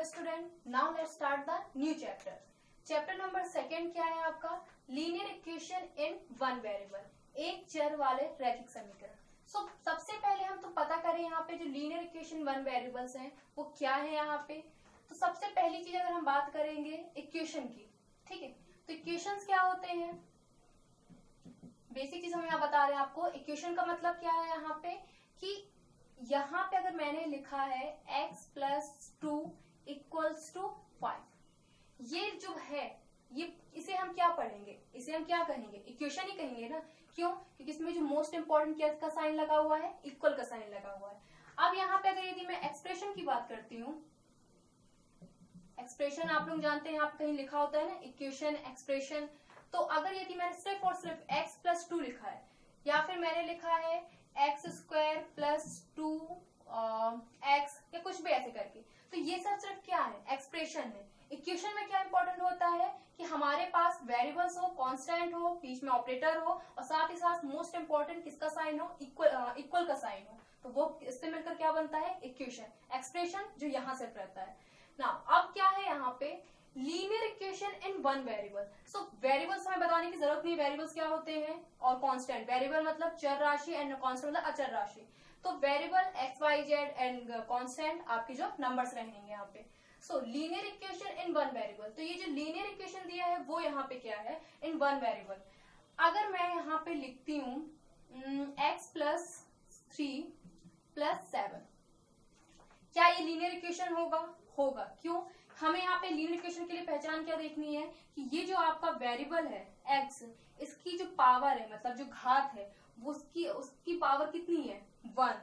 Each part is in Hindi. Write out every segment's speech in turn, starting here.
Dear student, now let's start the new chapter. Chapter number 2 क्या है आपका? Linear equation in one variable, एक चर वाले रैखिक समीकरण। सबसे पहले हम तो पता करें यहाँ पे जो लीनियर इक्वेशन वन वेरिएबल्स हैं वो क्या है यहाँ पे। तो सबसे पहली चीज अगर हम बात करेंगे इक्वेशन की, ठीक है, तो इक्वेशंस क्या होते हैं? बेसिक चीज हम यहाँ बता रहे हैं आपको। इक्वेशन का मतलब क्या है यहाँ पे कि यहाँ पे अगर मैंने लिखा है x + 2 = 5, ये जो है ये इसे हम क्या पढ़ेंगे? इसे हम क्या कहेंगे? इक्वेशन ही कहेंगे ना। क्यों? क्योंकि इसमें जो मोस्ट इंपॉर्टेंट क्या का साइन लगा हुआ है, इक्वल का साइन लगा हुआ है। अब यहाँ पे अगर यदि मैं एक्सप्रेशन की बात करती हूँ, एक्सप्रेशन आप लोग जानते हैं, आप कहीं लिखा होता है ना इक्वेशन एक्सप्रेशन। तो अगर यदि मैंने सिर्फ और सिर्फ x + 2 लिखा है, या फिर मैंने लिखा है x² + 2x या कुछ भी ऐसे करके, तो ये सब सिर्फ क्या है? एक्सप्रेशन है। इक्वेशन में क्या इंपॉर्टेंट होता है कि हमारे पास वेरिएबल्स हो, कांस्टेंट हो, बीच में ऑपरेटर हो, और साथ ही साथ मोस्ट इंपॉर्टेंट किसका साइन हो? इक्वल का साइन हो। तो वो इससे मिलकर क्या बनता है? इक्वेशन, एक्सप्रेशन, जो यहाँ से रहता है ना। अब क्या है यहाँ पे? Linear equation in one variable. So variables हमें बताने की जरूरत नहीं, वेरिएबल्स क्या होते हैं, और कांस्टेंट। वेरिएबल मतलब चर राशि एंड कांस्टेंट मतलब अचर राशि। तो variable x, y, z and constant आपके जो नंबर्स रहेंगे यहाँ पे। सो linear equation in one variable, तो ये जो लीनियर इक्वेशन दिया है वो यहाँ पे क्या है? इन वन वेरिएबल। अगर मैं यहाँ पे लिखती हूँ x + 3 + 7, क्या ये लीनियर इक्वेशन होगा? होगा। क्यों? हमें यहाँ पे लीनियर इक्वेशन के लिए पहचान क्या देखनी है कि ये जो आपका वेरिएबल है x, इसकी जो पावर है, मतलब जो घात है, वो उसकी पावर कितनी है? 1।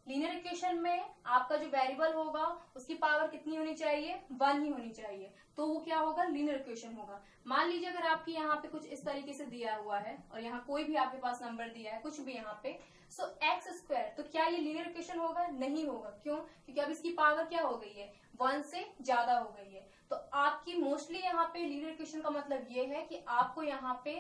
लीनियर इक्वेशन में आपका जो वेरिएबल होगा उसकी पावर कितनी होनी चाहिए? 1 ही होनी चाहिए। तो वो क्या होगा? लीनियर इक्वेशन होगा। मान लीजिए अगर आपके यहाँ पे कुछ इस तरीके से दिया हुआ है और यहाँ कोई भी आपके पास नंबर दिया है, कुछ भी यहाँ पे, सो x², तो क्या ये लीनियर इक्वेशन होगा? नहीं होगा। क्यों? क्योंकि अब इसकी पावर क्या हो गई है? 1 से ज्यादा हो गई है। तो आपकी मोस्टली यहाँ पे लीनियर इक्वेशन का मतलब ये है कि आपको यहाँ पे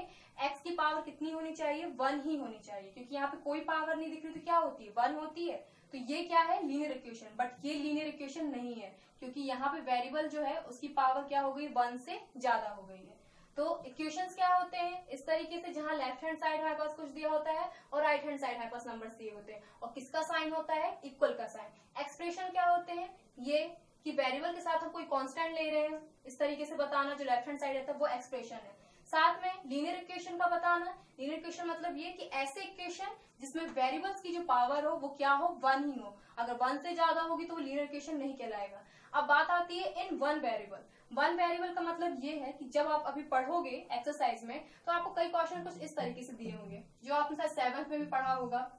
x की पावर कितनी होनी चाहिए? 1 ही होनी चाहिए, क्योंकि यहाँ पे कोई पावर नहीं दिख रही तो क्या होती है? 1 होती है। तो ये क्या है? Linear equation. बट ये लीनियर इक्वेशन नहीं है, क्योंकि यहाँ पे वेरिएबल जो है उसकी पावर क्या हो गई? 1 से ज्यादा हो गई है। तो इक्वेशंस क्या होते हैं? इस तरीके से, जहां लेफ्ट हैंड साइड हमारे पास कुछ दिया होता है और राइट हैंड साइड हमारे पास नंबर्स दिए होते हैं, और किसका साइन होता है? इक्वल का साइन। एक्सप्रेशन क्या होते हैं? ये कि वेरिएबल के साथ हम कोई कांस्टेंट ले रहे हैं, इस तरीके से बताना, जो लेफ्ट हैंड साइड रहता है वो एक्सप्रेशन है। साथ में लीनियर इक्वेशन का बताना। लीनियर इक्वेशन मतलब ये कि ऐसे इक्वेशन जिसमें वेरिएबल्स की जो पावर हो वो क्या हो? 1 ही हो। अगर 1 से ज्यादा होगी तो वो लीनियर इक्वेशन नहीं कहलाएगा। अब बात आती है इन वन वेरिएबल। वन वेरिएबल का मतलब ये है कि जब आप अभी पढ़ोगे एक्सरसाइज में, तो आपको कई क्वेश्चन कुछ इस तरीके से दिए होंगे, जो आपने शायद 7th में भी पढ़ा होगा,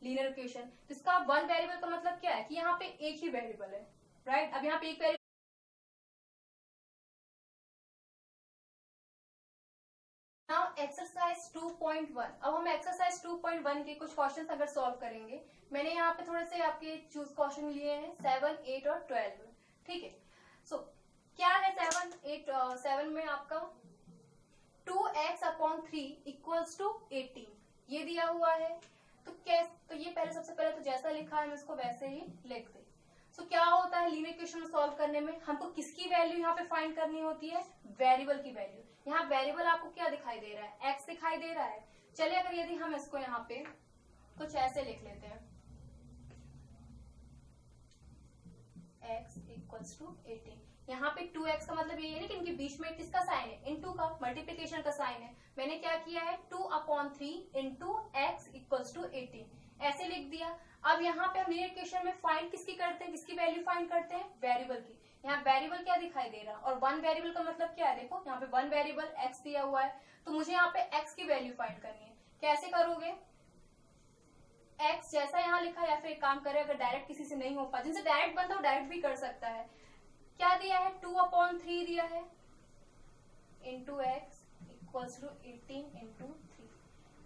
लीनियर इक्वेशन। इसका वन वेरिएबल का मतलब क्या है कि यहाँ पे एक ही वेरिएबल है, राइट? अब यहाँ पे एक वेरिएबल, नाउ एक्सरसाइज 2.1। अब हम एक्सरसाइज 2.1 के कुछ क्वेश्चंस अगर सॉल्व करेंगे। मैंने यहाँ पे थोड़े से आपके चूज क्वेश्चन लिए हैं 7, 8 और 12, ठीक है। सो क्या है 7 में आपका 2x/3 = 18, ये दिया हुआ है। तो ये पहले, सबसे पहले तो जैसा लिखा है मैं इसको वैसे ही लिख दे। सो क्या होता है लीनियर इक्वेशन सॉल्व करने में? हमको किसकी वैल्यू यहाँ पे फाइंड करनी होती है? वेरिएबल की वैल्यू। यहाँ वेरिएबल आपको क्या दिखाई दे रहा है? x दिखाई दे रहा है। चलिए अगर यदि हम इसको यहाँ पे कुछ ऐसे लिख लेते हैं, x = 18। यहाँ पे 2x का मतलब ये है ना कि इनके बीच में किसका साइन है? इनटू का, मल्टीप्लिकेशन का साइन है। मैंने क्या किया है? 2/3 × x = 18 ऐसे लिख दिया। अब यहाँ पे हम लीनियर इक्वेशन में फाइंड किसकी करते हैं? किसकी वैल्यू फाइंड करते हैं? वेरिएबल की। यहाँ वेरिएबल क्या दिखाई दे रहा है? और वन वेरिएबल का मतलब क्या है? देखो यहाँ पे वन वेरिएबल x दिया हुआ है, तो मुझे यहाँ पे x की वैल्यू फाइंड करनी है। कैसे करोगे? x जैसा यहाँ लिखा है, या फिर एक काम करें, अगर डायरेक्ट किसी से नहीं हो पा, जिनसे डायरेक्ट बनता हो डायरेक्ट भी कर सकता है। क्या दिया है? 2/3 दिया है, इंटू x = 18 × 3।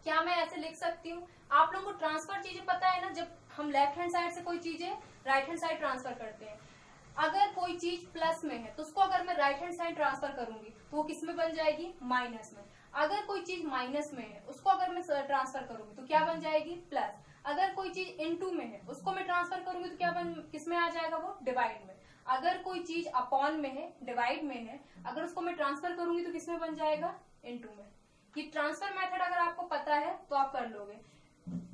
क्या मैं ऐसे लिख सकती हूँ? आप लोगों को ट्रांसफर चीजें पता है ना, जब हम लेफ्ट हैंड साइड से कोई चीजें राइट हैंड साइड ट्रांसफर करते हैं। अगर कोई चीज प्लस में है तो उसको अगर मैं राइट हैंड साइड ट्रांसफर करूंगी तो वो किस में बन जाएगी? माइनस में। अगर कोई चीज माइनस में है उसको अगर मैं ट्रांसफर करूंगी तो क्या बन जाएगी? प्लस। अगर कोई चीज इनटू में है उसको मैं ट्रांसफर करूंगी तो क्या किस में आ जाएगा? वो डिवाइड में। अगर कोई चीज अपॉन में है, डिवाइड में है, अगर उसको मैं ट्रांसफर करूंगी तो किसमें बन जाएगा, इनटू में। ये ट्रांसफर मेथड अगर आपको पता है तो आप कर लोगे।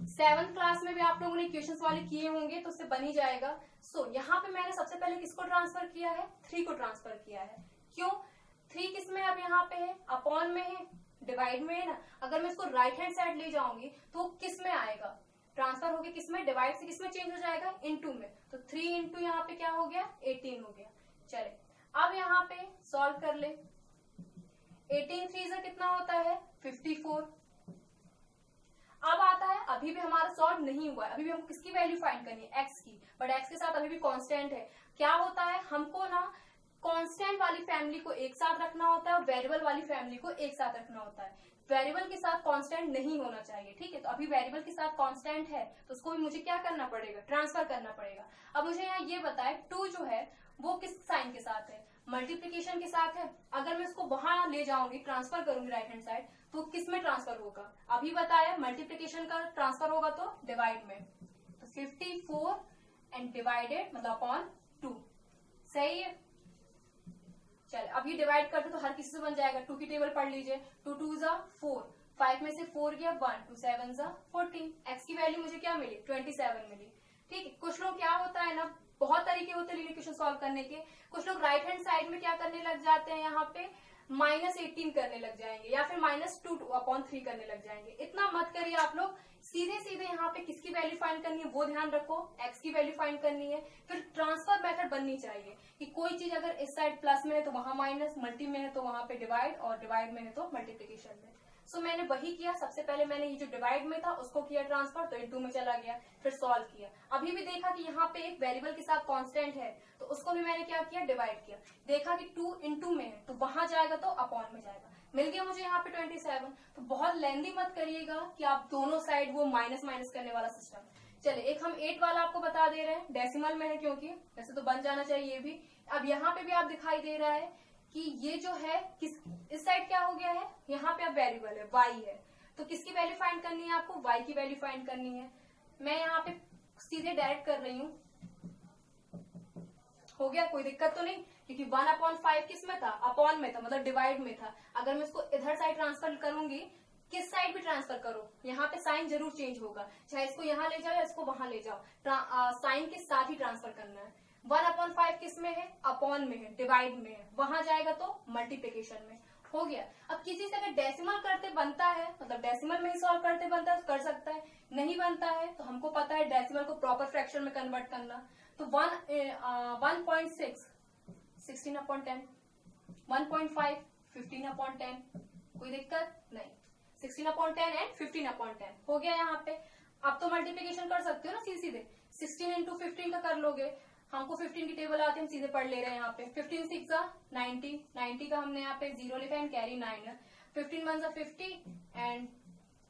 7th क्लास में भी आप लोगों ने इक्वेशंस वाले किए होंगे तो उससे बन ही जाएगा। सो यहाँ पे मैंने सबसे पहले किसको ट्रांसफर किया है, 3 को ट्रांसफर किया है। क्यों, 3 किसमें अब यहाँ पे है, अपॉन में है, डिवाइड में है ना। अगर मैं इसको राइट हैंड साइड ले जाऊंगी तो किस में आएगा, ट्रांसफर होके किसमें, डिवाइड से किसमें चेंज हो जाएगा, इनटू में। तो 3 इंटू यहाँ पे क्या हो गया, 18 हो गया। चले अब यहाँ पे सॉल्व कर ले। 18 3 से कितना होता है, 54। अब आता है, अभी भी हमारा सॉल्व नहीं हुआ है, अभी भी हमको किसकी वैल्यू फाइंड करनी है, एक्स की, बट एक्स के साथ अभी भी कांस्टेंट है। क्या होता है, हमको ना कांस्टेंट वाली फैमिली को एक साथ रखना होता है और वेरिएबल वाली फैमिली को एक साथ रखना होता है। वेरिएबल के साथ कांस्टेंट नहीं होना चाहिए, ठीक है। तो अभी वेरिएबल के साथ कांस्टेंट है तो उसको भी मुझे क्या करना पड़ेगा, ट्रांसफर करना पड़ेगा। अब मुझे यहाँ ये बताए 2 जो है वो किस साइन के साथ है, मल्टीप्लीकेशन के साथ है। अगर मैं उसको वहां ले जाऊंगी, ट्रांसफर करूंगी राइट हैंड साइड, तो किस में ट्रांसफर होगा, अभी बताया मल्टीप्लीकेशन का ट्रांसफर होगा तो डिवाइड में। तो 54 एंड डिवाइडेड मतलब अपॉन 2, सही है। चल अब ये डिवाइड करते तो हर किसी से बन जाएगा। 2 की टेबल पढ़ लीजिए, 2 2 जा 4, 5 में से 4 गया 1, 2 7 जा 14। एक्स की वैल्यू मुझे क्या मिली, 27 मिली, ठीक है। कुछ लोग क्या होता है ना, बहुत तरीके होते हैं लीनियर इक्वेशन सॉल्व करने के। कुछ लोग राइट हैंड साइड में क्या करने लग जाते हैं, यहाँ पे -18 करने लग जाएंगे या फिर -2/3 करने लग जाएंगे। इतना मत करिए आप लोग, सीधे सीधे यहाँ पे किसकी वैल्यू फाइंड करनी है वो ध्यान रखो, एक्स की वैल्यू फाइंड करनी है। फिर ट्रांसफर मेथड बननी चाहिए कि कोई चीज अगर इस साइड प्लस में है तो वहां माइनस, मल्टी में है तो वहां पे डिवाइड, और डिवाइड में है तो मल्टीप्लीकेशन में। सो मैंने वही किया, सबसे पहले मैंने ये जो डिवाइड में था उसको किया ट्रांसफर, तो इनटू में चला गया, फिर सॉल्व किया। अभी भी देखा कि यहाँ पे एक वेरिएबल के साथ कांस्टेंट है तो उसको भी मैंने क्या किया, डिवाइड किया। देखा कि 2 इंटू में है तो वहां जाएगा तो अपॉन में जाएगा, मिल गया मुझे यहाँ पे 27। तो बहुत लेंदी मत करिएगा कि आप दोनों साइड वो माइनस माइनस करने वाला सिस्टम। चले एक हम 8 वाला आपको बता दे रहे हैं, डेसिमल में है क्योंकि वैसे तो बन जाना चाहिए ये भी। अब यहाँ पे भी आप दिखाई दे रहा है कि ये जो है इस साइड क्या हो गया है, यहाँ पे अब वेरिएबल है y है, तो किसकी वैल्यू फाइंड करनी है आपको, y की वैल्यू फाइंड करनी है। मैं यहाँ पे सीधे डायरेक्ट कर रही हूँ, हो गया, कोई दिक्कत तो नहीं, क्योंकि 1/5 किस में था, अपॉन में था, मतलब डिवाइड में था। अगर मैं इसको इधर साइड ट्रांसफर करूंगी, किस साइड भी ट्रांसफर करो, यहाँ पे साइन जरूर चेंज होगा, चाहे इसको यहाँ ले जाओ या इसको वहां ले जाओ, साइन के साथ ही ट्रांसफर करना है। 1/5 किस में है, अपॉन में है, डिवाइड में है, वहां जाएगा तो मल्टीप्लीकेशन में। हो गया। अब किसी से अगर डेसिमल करते बनता है, मतलब डेसिमल में ही सॉल्व करते बनता है तो कर सकता है, नहीं बनता है तो हमको पता है डेसिमल को प्रॉपर फ्रैक्शन में कन्वर्ट करना। तो 1.6 16/10, 1.5 15/10, कोई दिक्कत नहीं, 16/10 एंड 15/10 हो गया यहाँ पे। अब तो मल्टीप्लीकेशन कर सकते हो ना सीधे सीधे, 16 इंटू 15 का कर लोगे। हमको 15 की टेबल आती है, हम सीधे पढ़ ले रहे हैं यहाँ पे। 15 6 90, 90 का हमने यहाँ पे 0 लिखा है, कैरी 9 है। 15 1 50 एंड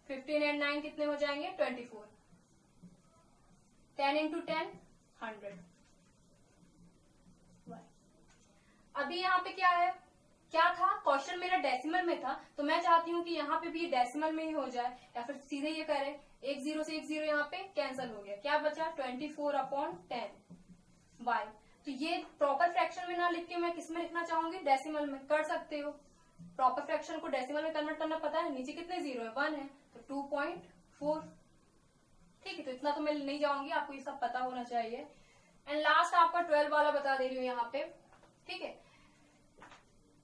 15 एंड 9 कितने हो जाएंगे, 24। 10 इंटू 10 100। अभी यहाँ पे क्या है, क्या था, क्वेश्चन मेरा डेसिमल में था तो मैं चाहती हूँ कि यहाँ पे भी ये डेसिमल में ही हो जाए, या फिर सीधे ये करें, 1 0 से 1 0 यहाँ पे कैंसिल हो गया, क्या बचा 24/10 y। तो ये प्रॉपर फ्रैक्शन में ना लिख के मैं किसमें लिखना चाहूंगी, डेसिमल में। कर सकते हो, प्रॉपर फ्रैक्शन को डेसिमल में कन्वर्ट करना पता है, नीचे कितने 0 है, 1 है, तो 2.4, ठीक है। तो इतना तो मैं नहीं जाऊंगी, आपको ये सब पता होना चाहिए। एंड लास्ट आपका 12 वाला बता दे रही हूँ यहाँ पे, ठीक है।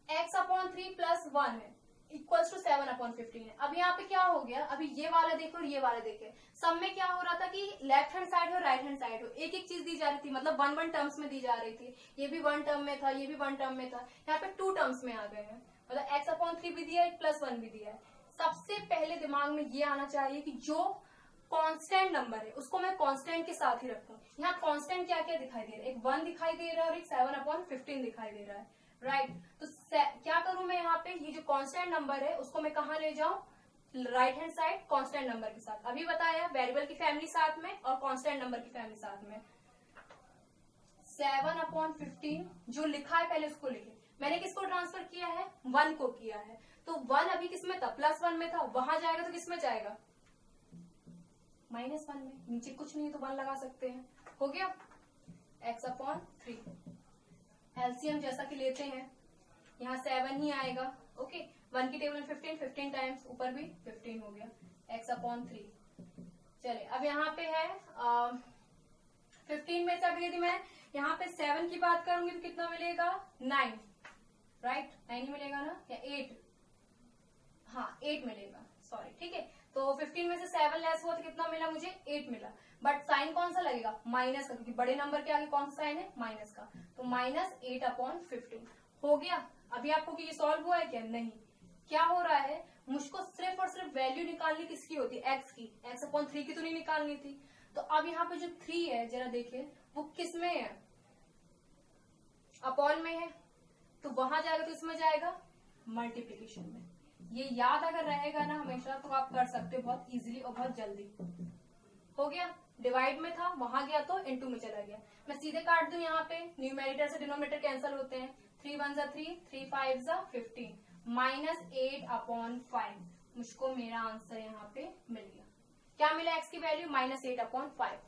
x/3 + 1 है इक्वल्स टू 7/15 है। अब यहाँ पे क्या हो गया, अभी ये वाला देखो और ये वाला देखो, सब में क्या हो रहा था कि लेफ्ट हैंड साइड हो राइट हैंड साइड हो, एक एक चीज दी जा रही थी, मतलब 1 टर्म्स में दी जा रही थी। ये भी 1 टर्म में था, ये भी 1 टर्म में था, यहाँ पे 2 टर्म्स में आ गए हैं, मतलब x/3 भी दिया है, +1 भी दिया है। सबसे पहले दिमाग में ये आना चाहिए कि जो कांस्टेंट नंबर है उसको मैं कांस्टेंट के साथ ही रखूं। यहाँ कांस्टेंट क्या क्या दिखाई दे रहा है, एक 1 दिखाई दे रहा है और एक 7/15 दिखाई दे रहा है, राइट। तो क्या करूं मैं यहाँ पे, ये जो कांस्टेंट नंबर है उसको मैं कहाँ ले जाऊं, right hand side constant number के साथ। अभी बताया वेरिएबल की फैमिली साथ में और कांस्टेंट नंबर की फैमिली साथ में। 7/15 जो लिखा है पहले उसको लिखे, मैंने किसको ट्रांसफर किया है, 1 को किया है, तो 1 अभी किसमें था, +1 में था, वहां जाएगा तो किसमें जाएगा, -1 में। नीचे कुछ नहीं तो 1 लगा सकते हैं, हो गया x/3। एलसीएम जैसा कि लेते हैं, यहाँ 7 ही आएगा। ओके, 1 की टेबल में 15 टाइम्स, ऊपर भी 15 हो गया, x/3। चलिए अब यहाँ पे है 15 में से अगर यदि मैं यहाँ पे 7 की बात करूंगी तो कितना मिलेगा, 9, राइट, 9 ही मिलेगा ना, या 8, हाँ 8 मिलेगा, सॉरी, ठीक है। तो 15 में से 7 लेस हुआ तो कितना मिला मुझे, 8 मिला। बट साइन कौन सा लगेगा, माइनस का, क्योंकि बड़े नंबर के आगे कौन सा साइन है, माइनस का। तो -8/15 हो गया। अभी आपको कि ये सॉल्व हुआ है क्या, नहीं। क्या हो रहा है, मुझको सिर्फ और सिर्फ वैल्यू निकालनी किसकी होती है, एक्स की, x/3 की तो नहीं निकालनी थी। तो अब यहाँ पे जो 3 है, जरा देखिए वो किस में है, अपॉन में है, तो वहां जाएगा तो इसमें जाएगा मल्टीप्लीकेशन में। ये याद अगर रहेगा ना हमेशा, तो आप कर सकते हो बहुत इजीली और बहुत जल्दी। हो गया, डिवाइड में था, वहां गया तो इनटू में चला गया। मैं सीधे काट दूं, यहाँ पे न्यूमेरेटर से डिनोमिनेटर कैंसिल होते हैं, 3 1 जा 3, 3 5 जा 15, -8/5। मुझको मेरा आंसर यहाँ पे मिल गया। क्या मिला, एक्स की वैल्यू -8/5।